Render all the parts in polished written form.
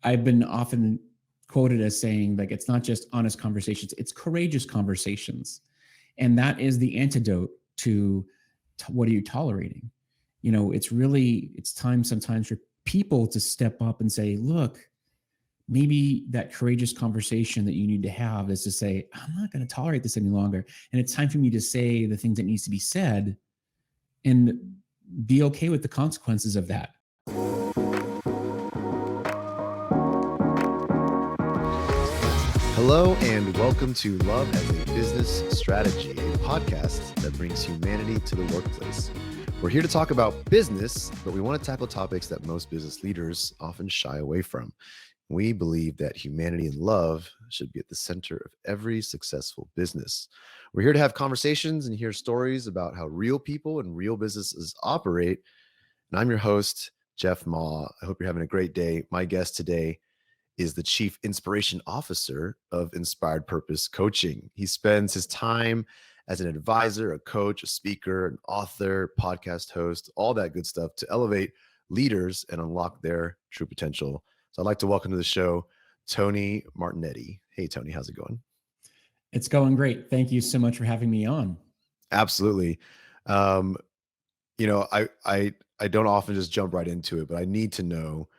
I've been often quoted as saying, like, it's not just honest conversations, it's courageous conversations. And that is the antidote to what are you tolerating? It's time sometimes for people to step up and say, look, maybe that courageous conversation that you need to have is to say, I'm not going to tolerate this any longer. And it's time for me to say the things that needs to be said and be okay with the consequences of that. Hello and welcome to Love as a Business Strategy, a podcast that brings humanity to the workplace. We're here to talk about business, but we want to tackle topics that most business leaders often shy away from. We believe that humanity and love should be at the center of every successful business. We're here to have conversations and hear stories about how real people and real businesses operate. And I'm your host, Jeff Ma. I hope you're having a great day. My guest today is the Chief Inspiration Officer of Inspired Purpose Coaching. He spends his time as an advisor, a coach, a speaker, an author, podcast host, all that good stuff to elevate leaders and unlock their true potential. So I'd like to welcome to the show, Tony Martignetti. Hey, Tony, how's it going? It's going great. Thank you so much for having me on. Absolutely. I don't often just jump right into it, but I need to know,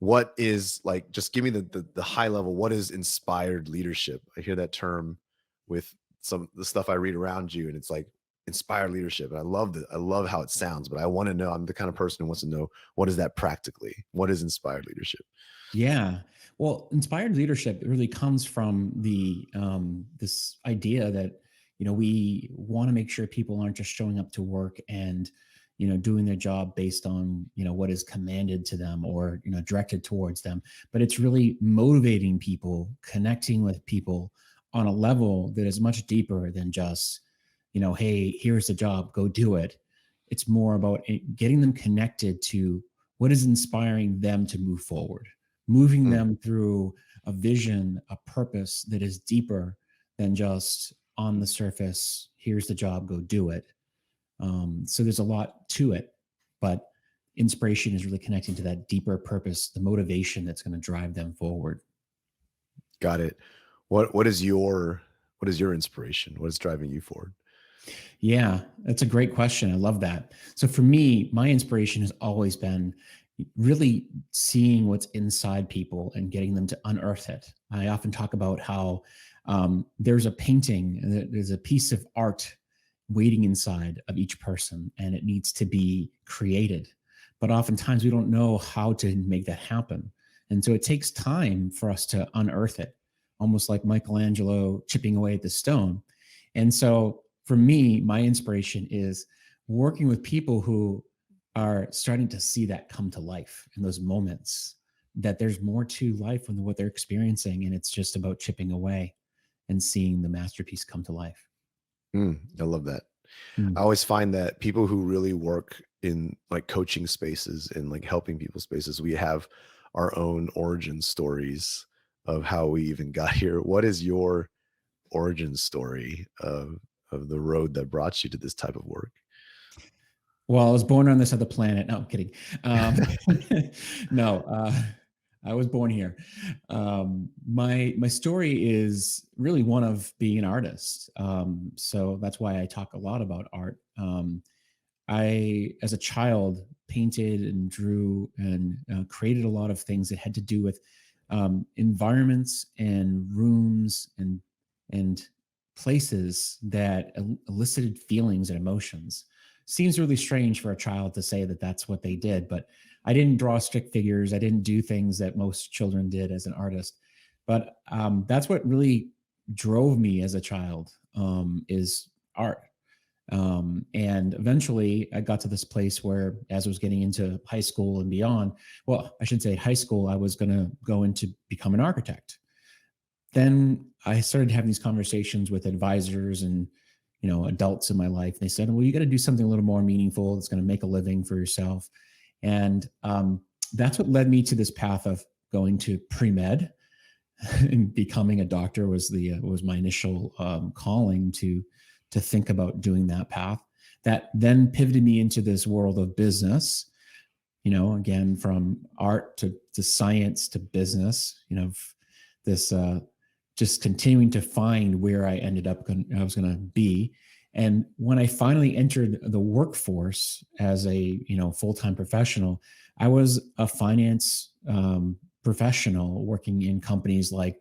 what is, like, just give me the high level, what is inspired leadership? I hear that term with some of the stuff I read around you, and it's like inspired leadership. And I love how it sounds, but I want to know, I'm the kind of person who wants to know, what is that practically? What is inspired leadership? Yeah. Well, inspired leadership really comes from this idea that, we want to make sure people aren't just showing up to work and doing their job based on, what is commanded to them or, directed towards them. But it's really motivating people, connecting with people on a level that is much deeper than just, hey, here's the job, go do it. It's more about getting them connected to what is inspiring them to move forward, moving them through a vision, a purpose that is deeper than just on the surface, here's the job, go do it. So there's a lot to it, but inspiration is really connecting to that deeper purpose, the motivation that's going to drive them forward. Got it. What is your inspiration? What is driving you forward? Yeah, that's a great question. I love that. So for me, my inspiration has always been really seeing what's inside people and getting them to unearth it. I often talk about how there's a painting, there's a piece of art waiting inside of each person, and it needs to be created. But oftentimes we don't know how to make that happen. And so it takes time for us to unearth it, almost like Michelangelo chipping away at the stone. And so for me, my inspiration is working with people who are starting to see that come to life in those moments, that there's more to life than what they're experiencing. And it's just about chipping away and seeing the masterpiece come to life. I love that. I always find that people who really work in like coaching spaces and like helping people spaces, we have our own origin stories of how we even got here. What is your origin story of the road that brought you to this type of work? Well, I was born on this other planet. No, I'm kidding. No, I was born here. My story is really one of being an artist. So that's why I talk a lot about art. I, as a child, painted and drew and created a lot of things that had to do with environments and rooms and places that elicited feelings and emotions. Seems really strange for a child to say that that's what they did, but I didn't draw stick figures. I didn't do things that most children did as an artist. But that's what really drove me as a child, is art. And eventually I got to this place where, as I was getting into high school and beyond, well, I should say high school, I was going to go into become an architect. Then I started having these conversations with advisors and adults in my life. They said, well, you got to do something a little more meaningful that's going to make a living for yourself. And that's what led me to this path of going to pre-med and becoming a doctor was my initial calling to think about doing that path. That then pivoted me into this world of business, again, from art to science to business, this just continuing to find where I ended up I was going to be. And when I finally entered the workforce as a full-time professional, I was a finance professional working in companies like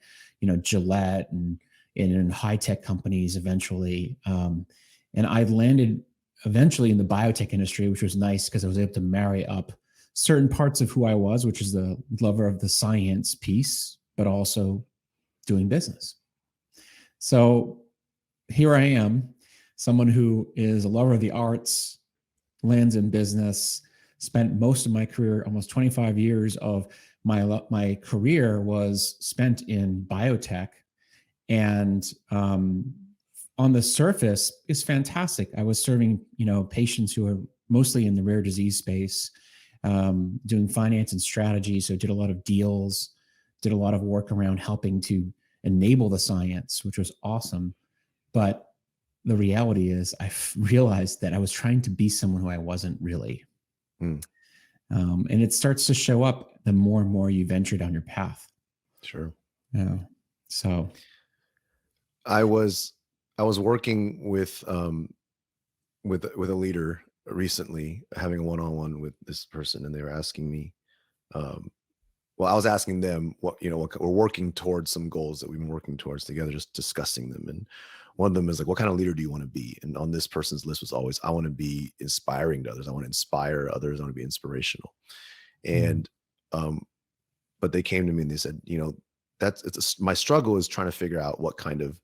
Gillette and in high-tech companies eventually. And I landed eventually in the biotech industry, which was nice because I was able to marry up certain parts of who I was, which is the lover of the science piece, but also doing business. So here I am, someone who is a lover of the arts, lands in business, spent most of my career, almost 25 years of my career was spent in biotech. And on the surface, it's fantastic. I was serving, patients who are mostly in the rare disease space, doing finance and strategy. So did a lot of deals, did a lot of work around helping to enable the science, which was awesome. But the reality is realized that I was trying to be someone who I wasn't really. And it starts to show up the more and more you venture down your path. Sure. Yeah. So I was working with a leader recently, having a one-on-one with this person, and they were asking me, I was asking them what we're working towards some goals that we've been working towards together, just discussing them. And one of them is like, what kind of leader do you want to be? And on this person's list was always, I want to be inspiring to others. I want to inspire others. I want to be inspirational. And, but they came to me and they said, my struggle is trying to figure out what kind of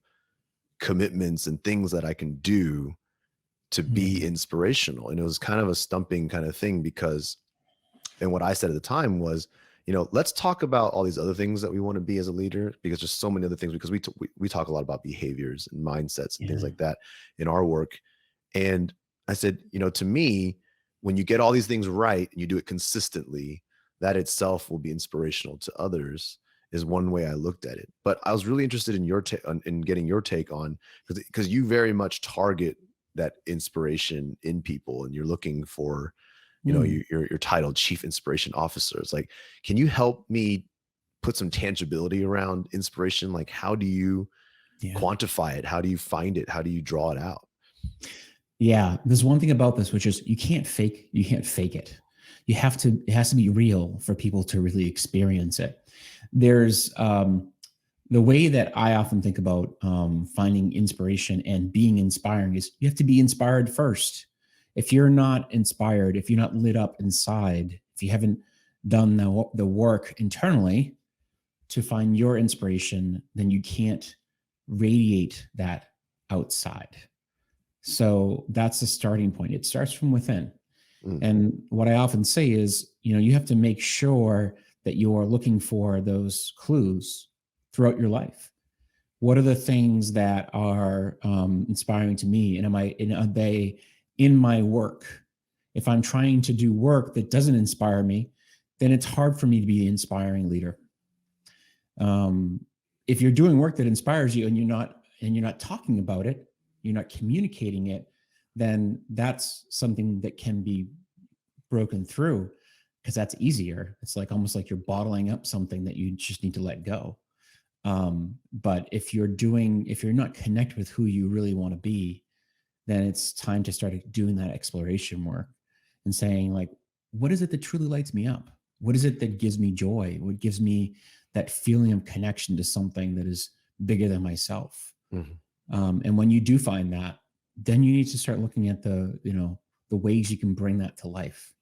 commitments and things that I can do to be inspirational. And it was kind of a stumping kind of thing and what I said at the time was, let's talk about all these other things that we want to be as a leader, because there's so many other things, because we talk a lot about behaviors and mindsets and things like that in our work. And I said, to me, when you get all these things right and you do it consistently, that itself will be inspirational to others, is one way I looked at it. But I was really interested in in getting your take on, because you very much target that inspiration in people, and you're looking for, you're titled Chief Inspiration Officer. It's like, can you help me put some tangibility around inspiration? Like, how do you quantify it? How do you find it? How do you draw it out? Yeah, there's one thing about this, which is you can't fake it. It has to be real for people to really experience it. There's the way that I often think about finding inspiration and being inspiring is you have to be inspired first. If you're not inspired, if you're not lit up inside, if you haven't done the work internally to find your inspiration, then you can't radiate that outside. So that's the starting point. It starts from within. And what I often say is, you have to make sure that you're looking for those clues throughout your life. What are the things that are inspiring to me? And are they in my work? If I'm trying to do work that doesn't inspire me, then it's hard for me to be the inspiring leader. If you're doing work that inspires you and you're not talking about it, you're not communicating it, then that's something that can be broken through, because that's easier. It's like almost like you're bottling up something that you just need to let go. But if you're not connected with who you really want to be, then it's time to start doing that exploration work and saying, like, what is it that truly lights me up? What is it that gives me joy? What gives me that feeling of connection to something that is bigger than myself? And when you do find that, then you need to start looking at the ways you can bring that to life.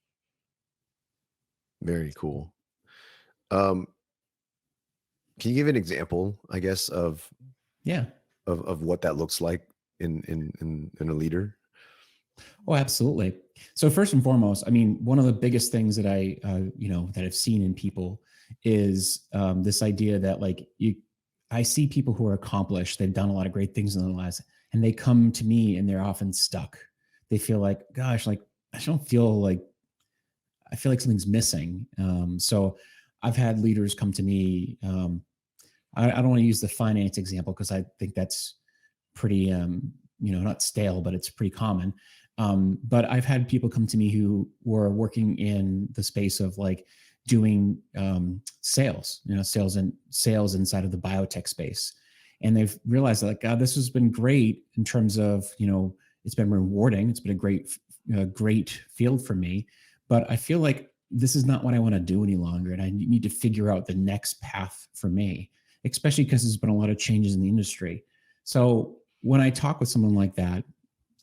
Very cool. Can you give an example, I guess, of what that looks like in a leader? Oh, absolutely. So first and foremost, I mean, one of the biggest things that that I've seen in people is this idea that I see people who are accomplished, they've done a lot of great things in their lives, and they come to me and they're often stuck. They feel like, gosh, I feel like something's missing. So I've had leaders come to me. I don't want to use the finance example because I think that's pretty, not stale, but it's pretty common. But I've had people come to me who were working in the space of like doing sales, sales inside of the biotech space. And they've realized that, like, God, this has been great in terms of, it's been rewarding. It's been a great field for me, but I feel like this is not what I want to do any longer. And I need to figure out the next path for me, especially because there's been a lot of changes in the industry. So when I talk with someone like that,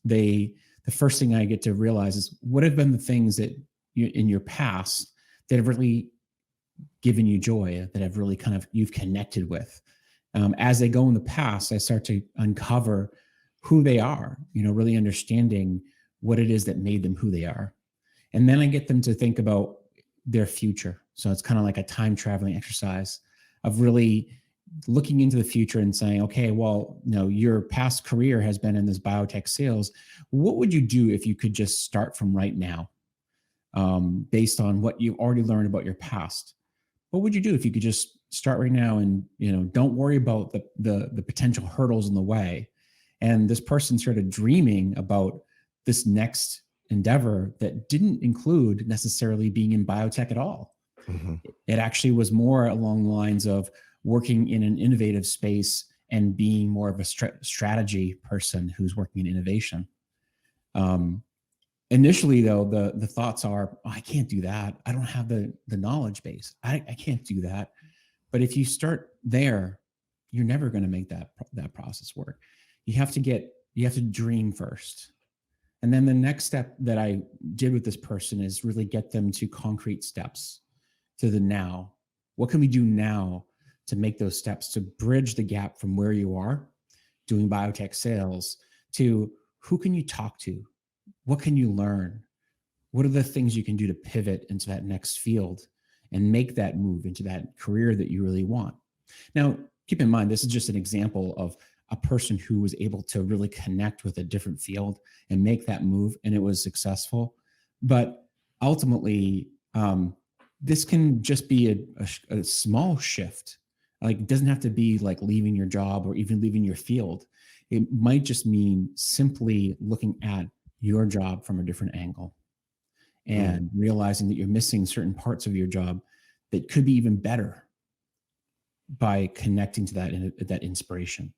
the first thing I get to realize is what have been the things that in your past that have really given you joy, that have really you've connected with. As they go in the past, I start to uncover who they are, really understanding what it is that made them who they are. And then I get them to think about their future. So it's kind of like a time traveling exercise of really looking into the future and saying, okay, well, your past career has been in this biotech sales. What would you do if you could just start from right now, based on what you've already learned about your past? What would you do if you could just start right now and, don't worry about the potential hurdles in the way? And this person started dreaming about this next endeavor that didn't include necessarily being in biotech at all. Mm-hmm. It actually was more along the lines of working in an innovative space and being more of a strategy person who's working in innovation. Initially, though, the thoughts are, I can't do that. I don't have the knowledge base. I can't do that. But if you start there, you're never going to make that process work. You have to dream first. And then the next step that I did with this person is really get them to concrete steps to the now. What can we do now to make those steps to bridge the gap from where you are doing biotech sales to who can you talk to? What can you learn? What are the things you can do to pivot into that next field and make that move into that career that you really want? Now, keep in mind, this is just an example of a person who was able to really connect with a different field and make that move, and it was successful. But ultimately, this can just be a small shift. Like, it doesn't have to be like leaving your job or even leaving your field. It might just mean simply looking at your job from a different angle and realizing that you're missing certain parts of your job that could be even better by connecting to that inspiration,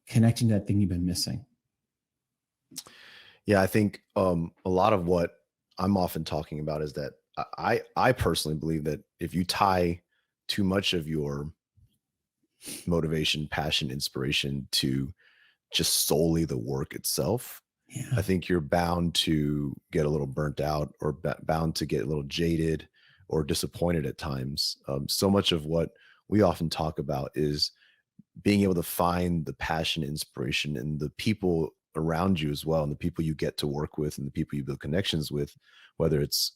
connecting to that thing you've been missing. Yeah, I think a lot of what I'm often talking about is that I personally believe that if you tie too much of your motivation, passion, inspiration to just solely the work itself, I think you're bound to get a little burnt out or bound to get a little jaded or disappointed at times. So much of what we often talk about is being able to find the passion, inspiration, and the people around you as well, and the people you get to work with and the people you build connections with, whether it's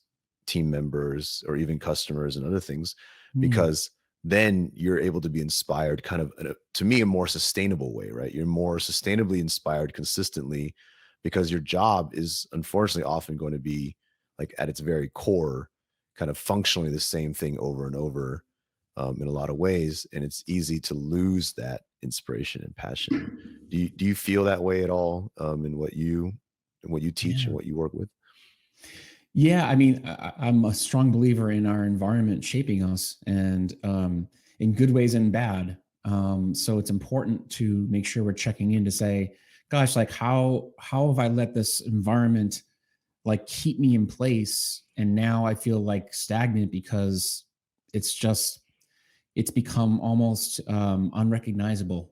team members or even customers and other things, because then you're able to be inspired kind of, to me, a more sustainable way, right? You're more sustainably inspired consistently because your job is unfortunately often going to be, like, at its very core, kind of functionally the same thing over and over in a lot of ways. And it's easy to lose that inspiration and passion. Do you feel that way at all in what you teach and what you work with? Yeah, I mean, I'm a strong believer in our environment shaping us, and in good ways and bad. So it's important to make sure we're checking in to say, gosh, like how have I let this environment like keep me in place? And now I feel like stagnant because it's become almost unrecognizable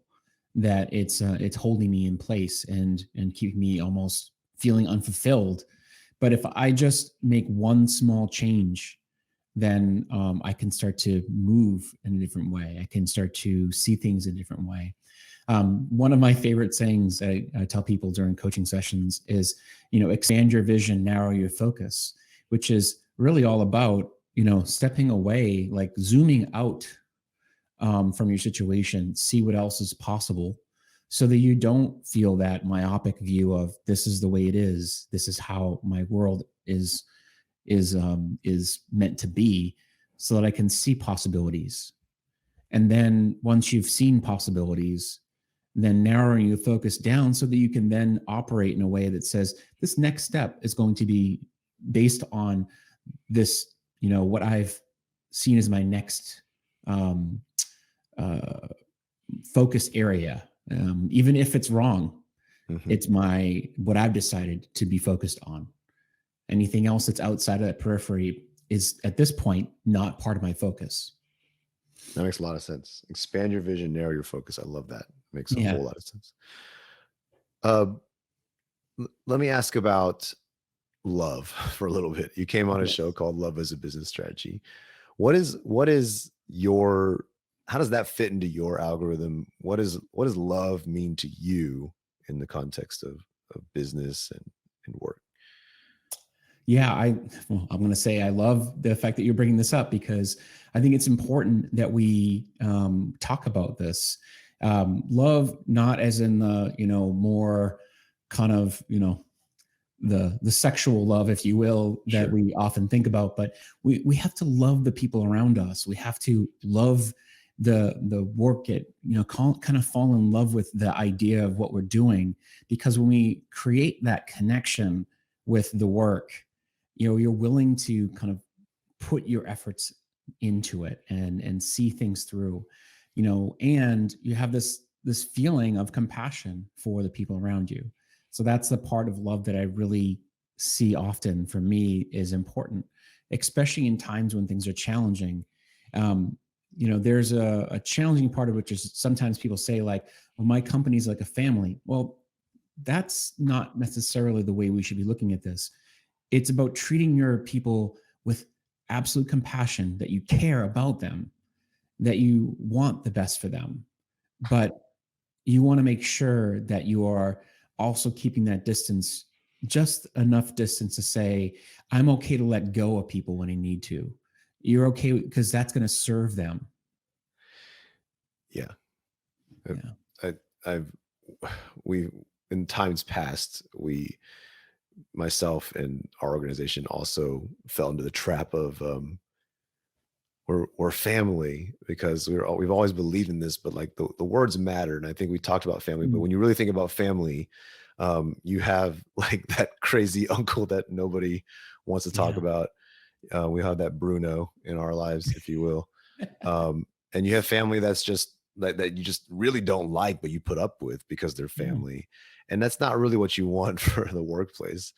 that it's holding me in place and keeping me almost feeling unfulfilled. But if I just make one small change, then I can start to move in a different way. I can start to see things in a different way. One of my favorite sayings I tell people during coaching sessions is, expand your vision, narrow your focus, which is really all about, stepping away, like zooming out from your situation, see what else is possible, so that you don't feel that myopic view of this is the way it is. This is how my world is meant to be, so that I can see possibilities. And then once you've seen possibilities, then narrowing your focus down so that you can then operate in a way that says this next step is going to be based on this, what I've seen as my next um, uh, focus area. Even if it's wrong, it's what I've decided to be focused on. Anything else that's outside of that periphery is at this point not part of my focus. That makes a lot of sense. Expand your vision, narrow your focus. I love that. Makes a whole lot of sense. Let me ask about love for a little bit. You came on a show called Love as a Business Strategy. What is your, how does that fit into your algorithm? What does love mean to you in the context of business and work? Yeah, I'm going to say I love the fact that you're bringing this up, because I think it's important that we talk about this. Love, not as in the, more kind of, the sexual love, if you will, that we often think about, but we have to love the people around us. We have to love the work, kind of fall in love with the idea of what we're doing, because when we create that connection with the work, you're willing to kind of put your efforts into it and see things through, and you have this feeling of compassion for the people around you. So that's the part of love that I really see often for me is important, especially in times when things are challenging. There's a challenging part of which is sometimes people say like, well, my company's like a family. Well, that's not necessarily the way we should be looking at this. It's about treating your people with absolute compassion, that you care about them, that you want the best for them, but you want to make sure that you are also keeping that distance, just enough distance to say, I'm okay to let go of people when I need to. You're okay because that's going to serve them. Yeah. We in times past, myself and our organization also fell into the trap of we're family, because we've always believed in this, but like the words matter. And I think we talked about family, but when you really think about family, you have like that crazy uncle that nobody wants to talk about. We have that Bruno in our lives, if you will. And you have family that's just that you just really don't like, but you put up with because they're family. And that's not really what you want for the workplace.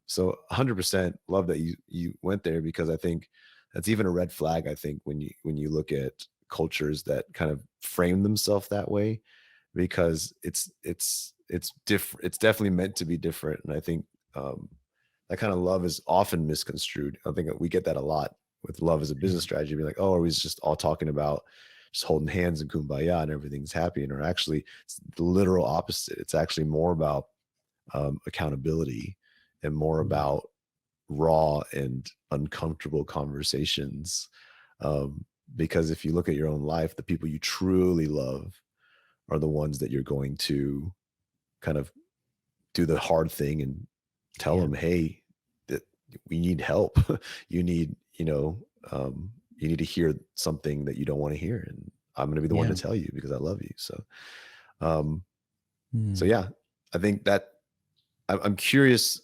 So 100% love that you went there, because I think that's even a red flag. I think when you look at cultures that kind of frame themselves that way, because it's different. It's definitely meant to be different. And I think that kind of love is often misconstrued. I think we get that a lot with love as a business strategy. Be like, oh, are we just all talking about just holding hands and kumbaya and everything's happy? And or actually, it's the literal opposite. It's actually more about accountability and more about raw and uncomfortable conversations. Because if you look at your own life, the people you truly love are the ones that you're going to kind of do the hard thing and tell them, hey, that we need help. You need, you need to hear something that you don't want to hear. And I'm going to be the one to tell you because I love you. So, so yeah, I think that I'm curious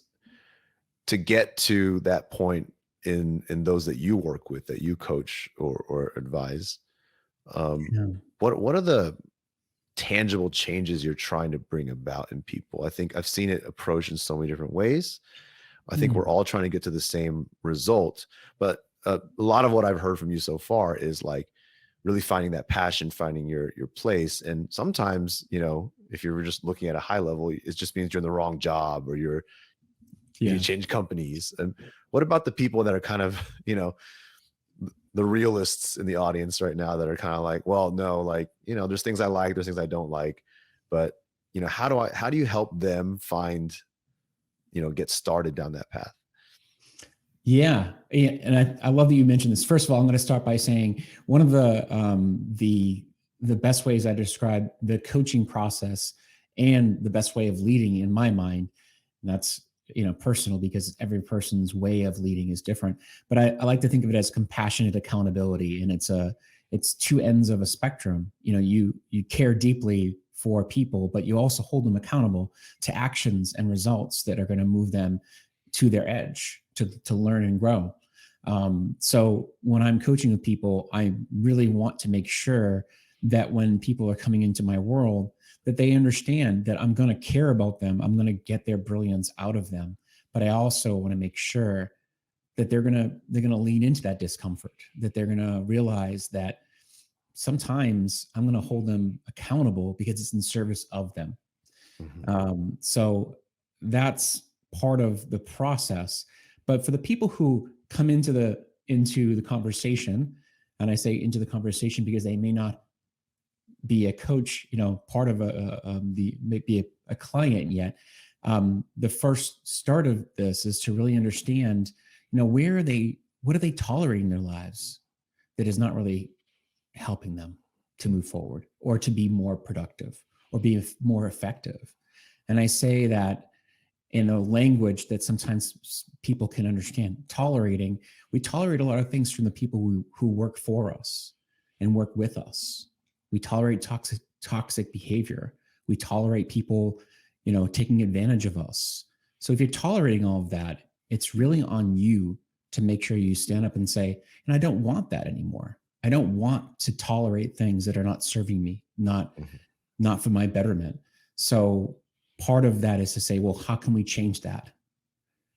to get to that point in those that you work with, that you coach or advise. What are the tangible changes you're trying to bring about in people? I think I've seen it approached in so many different ways. I think we're all trying to get to the same result, but a lot of what I've heard from you so far is like really finding that passion, finding your place. And sometimes, if you're just looking at a high level, it just means you're in the wrong job or you need to change companies. And what about the people that are kind of, the realists in the audience right now that are kind of like, well, no, like, there's things I like, there's things I don't like, but how do you help them find, get started down that path? Yeah. And I love that you mentioned this. First of all, I'm going to start by saying one of the best ways I describe the coaching process and the best way of leading in my mind, and that's, personal because every person's way of leading is different, but I like to think of it as compassionate accountability. And it's two ends of a spectrum. You care deeply for people, but you also hold them accountable to actions and results that are going to move them to their edge to learn and grow. So when I'm coaching with people, I really want to make sure that when people are coming into my world, that they understand that I'm going to care about them. I'm going to get their brilliance out of them. But I also want to make sure that they're going to lean into that discomfort, that they're going to realize that sometimes I'm going to hold them accountable because it's in service of them. So that's part of the process. But for the people who come into the conversation, and I say into the conversation because they may not be a coach, part of maybe a client yet. The first start of this is to really understand, what are they tolerating in their lives that is not really helping them to move forward or to be more productive or be more effective. And I say that in a language that sometimes people can understand. We tolerate a lot of things from the people who work for us and work with us. We tolerate toxic behavior. We tolerate people, taking advantage of us. So if you're tolerating all of that, it's really on you to make sure you stand up and say, and I don't want that anymore. I don't want to tolerate things that are not serving me, not for my betterment. So part of that is to say, well, how can we change that?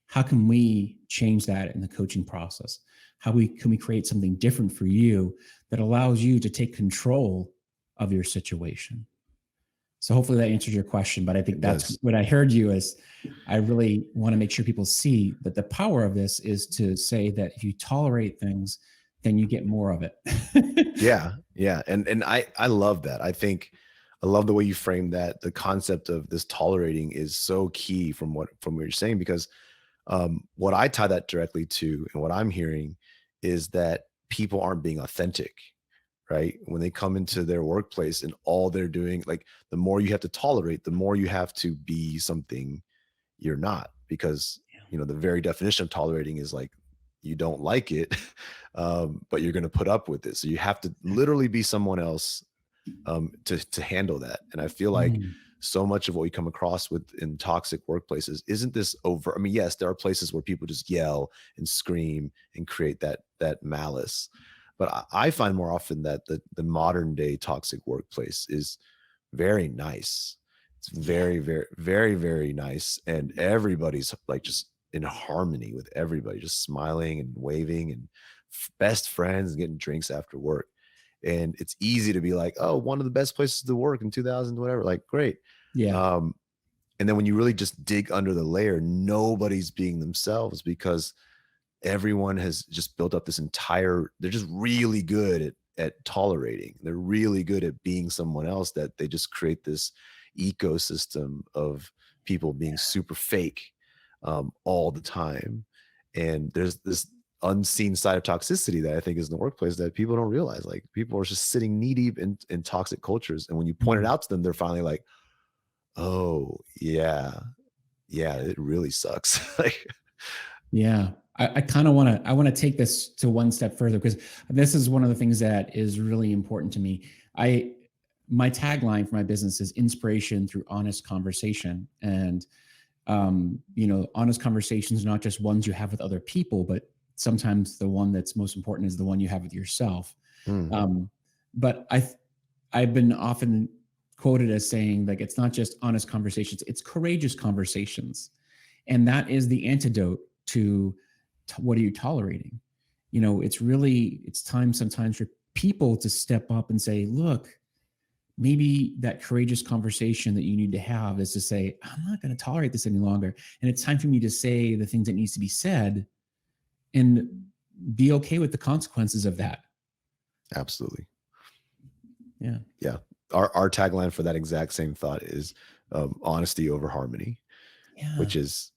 How can we change that in the coaching process? Can we create something different for you that allows you to take control of your situation? So hopefully that answers your question, but I think that's what I heard you as. I really want to make sure people see that the power of this is to say that if you tolerate things, then you get more of it. Yeah. And I love that. I love the way you frame that. The concept of this tolerating is so key from what you're saying, because what I tie that directly to and what I'm hearing is that people aren't being authentic, right? When they come into their workplace and all they're doing, like the more you have to tolerate, the more you have to be something you're not, because, the very definition of tolerating is like, you don't like it, but you're going to put up with it. So you have to literally be someone else to handle that. And I feel like so much of what we come across in toxic workplaces isn't this over. I mean, yes, there are places where people just yell and scream and create that malice. But I find more often that the modern day toxic workplace is very nice. It's very, very, very, very nice. And everybody's like just in harmony with everybody, just smiling and waving and best friends and getting drinks after work. And it's easy to be like, oh, one of the best places to work in 2000, whatever, like, great. Yeah. And then when you really just dig under the layer, nobody's being themselves, because everyone has just built up this they're just really good at tolerating. They're really good at being someone else, that they just create this ecosystem of people being super fake all the time. And there's this unseen side of toxicity that I think is in the workplace that people don't realize. Like, people are just sitting knee deep in toxic cultures. And when you point it out to them, they're finally like, oh yeah, it really sucks. Like, yeah. I kind of want to take this to one step further, because this is one of the things that is really important to me. My tagline for my business is inspiration through honest conversation. And, honest conversations, not just ones you have with other people, but sometimes the one that's most important is the one you have with yourself. But I've been often quoted as saying, like, it's not just honest conversations, it's courageous conversations. And that is the antidote to what are you tolerating? It's time sometimes for people to step up and say, look, maybe that courageous conversation that you need to have is to say, I'm not going to tolerate this any longer. And it's time for me to say the things that needs to be said and be okay with the consequences of that. Absolutely. Yeah. Yeah. Our tagline for that exact same thought is honesty over harmony, which is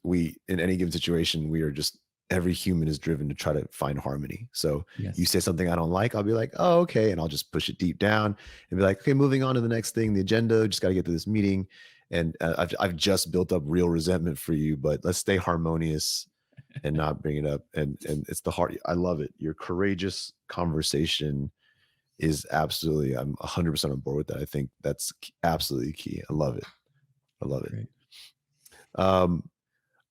we, in any given situation, we are just, every human is driven to try to find harmony. So you say something I don't like, I'll be like, oh, okay. And I'll just push it deep down and be like, okay, moving on to the next thing, the agenda, just got to get to this meeting. And I've just built up real resentment for you, but let's stay harmonious and not bring it up. And it's the heart. I love it. Your courageous conversation is absolutely, I'm 100% on board with that. I think that's absolutely key. I love it. I love it. Great. Um,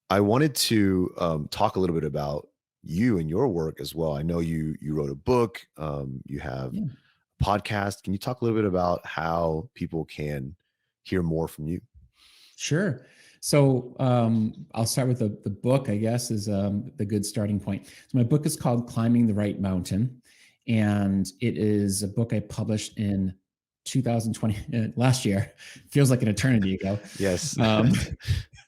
I wanted to talk a little bit about you and your work as well. I know you wrote a book, you have Yeah. a podcast. Can you talk a little bit about how people can hear more from you? Sure. So I'll start with the book, I guess, is the good starting point. So my book is called Climbing the Right Mountain, and it is a book I published in 2020, last year. Feels like an eternity ago. Yes, Um,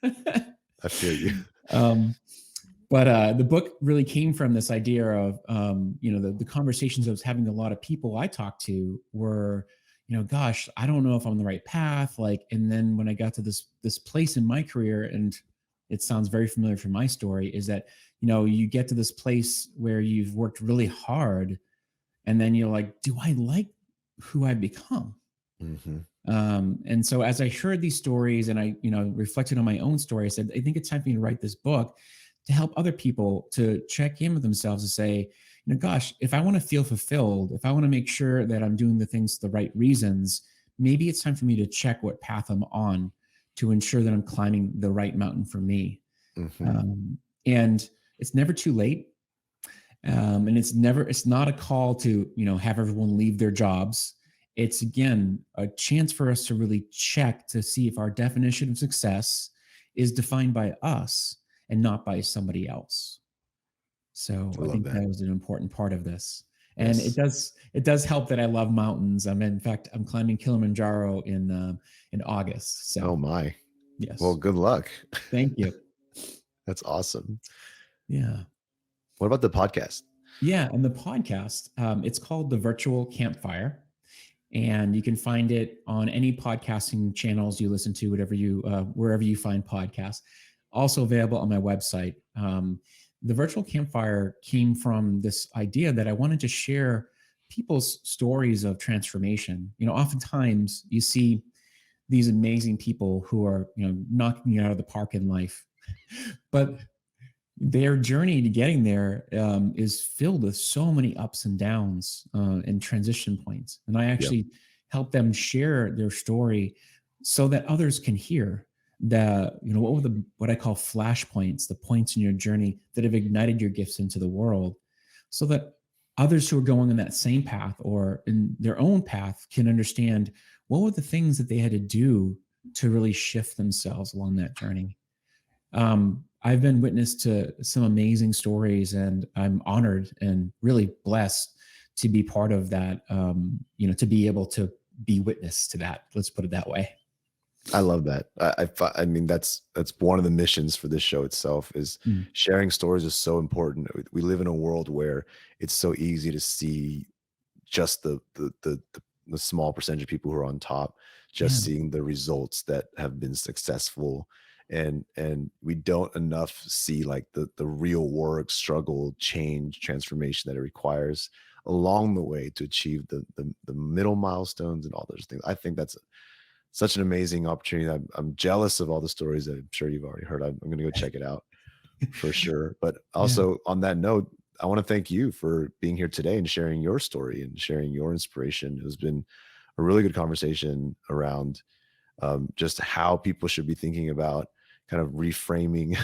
I feel you. um, but the book really came from this idea of, the conversations I was having. A lot of people I talked to were, gosh, I don't know if I'm on the right path. Like, and then when I got to this place in my career, and it sounds very familiar from my story, is that, you get to this place where you've worked really hard, and then you're like, do I like who I've become? Hmm. And so as I heard these stories and I, reflected on my own story, I said, I think it's time for me to write this book to help other people to check in with themselves and say, gosh, if I want to feel fulfilled, if I want to make sure that I'm doing the things for the right reasons, maybe it's time for me to check what path I'm on to ensure that I'm climbing the right mountain for me. Hmm. And it's never too late. And it's not a call to, have everyone leave their jobs. It's, again, a chance for us to really check to see if our definition of success is defined by us and not by somebody else. So I I love think that. that was an important part of this. And Yes. it does help that I love mountains. In fact, I'm climbing Kilimanjaro in August. Oh So my. Well, yes, good luck. thank you. That's awesome. Yeah. What about the podcast? Yeah. And the podcast, it's called The Virtual Campfire. And you can find it on any podcasting channels you listen to, wherever you find podcasts. Also available on my website. The Virtual Campfire came from this idea that I wanted to share people's stories of transformation. Oftentimes you see these amazing people who are, knocking it out of the park in life, but their journey to getting there is filled with so many ups and downs and transition points. And I Yep. actually help them share their story so that others can hear what I call flashpoints, the points in your journey that have ignited your gifts into the world, so that others who are going in that same path or in their own path can understand what were the things that they had to do to really shift themselves along that journey. I've been witness to some amazing stories, and I'm honored and really blessed to be part of that. To be able to be witness to that. Let's put it that way. I love that. I mean, that's one of the missions for this show itself is Mm. sharing stories is so important. We live in a world where it's so easy to see just the small percentage of people who are on top, Yeah. just seeing the results that have been successful. And we don't enough see like the real work, struggle, change, transformation that it requires along the way to achieve the middle milestones and all those things. I think that's such an amazing opportunity. I'm jealous of all the stories that I'm sure you've already heard. I'm going to go check it out for sure. But Yeah. also on that note, I want to thank you for being here today and sharing your story and sharing your inspiration. It has been a really good conversation around just how people should be thinking about kind of reframing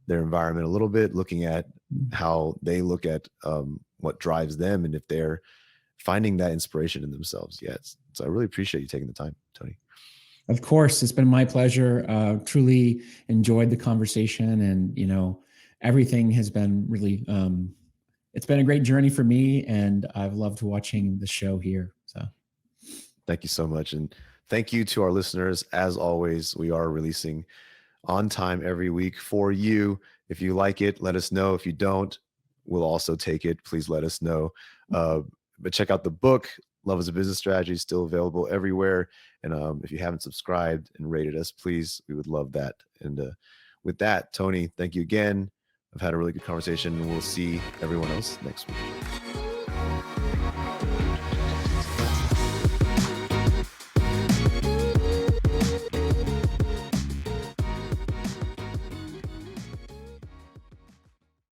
their environment a little bit, looking at Mm. how they look at what drives them and if they're finding that inspiration in themselves. Yes. So I really appreciate you taking the time, Tony. Of course, it's been my pleasure. Truly enjoyed the conversation, and everything has been really. It's been a great journey for me, and I've loved watching the show here. So, Thank you so much. And thank you to our listeners. As always, we are releasing on time every week for you. If you like it, let us know. If you don't, we'll also take it. Please let us know. But check out the book, Love is a Business Strategy, still available everywhere. And if you haven't subscribed and rated us, please, we would love that. And with that, Tony, thank you again. I've had a really good conversation, and we'll see everyone else next week.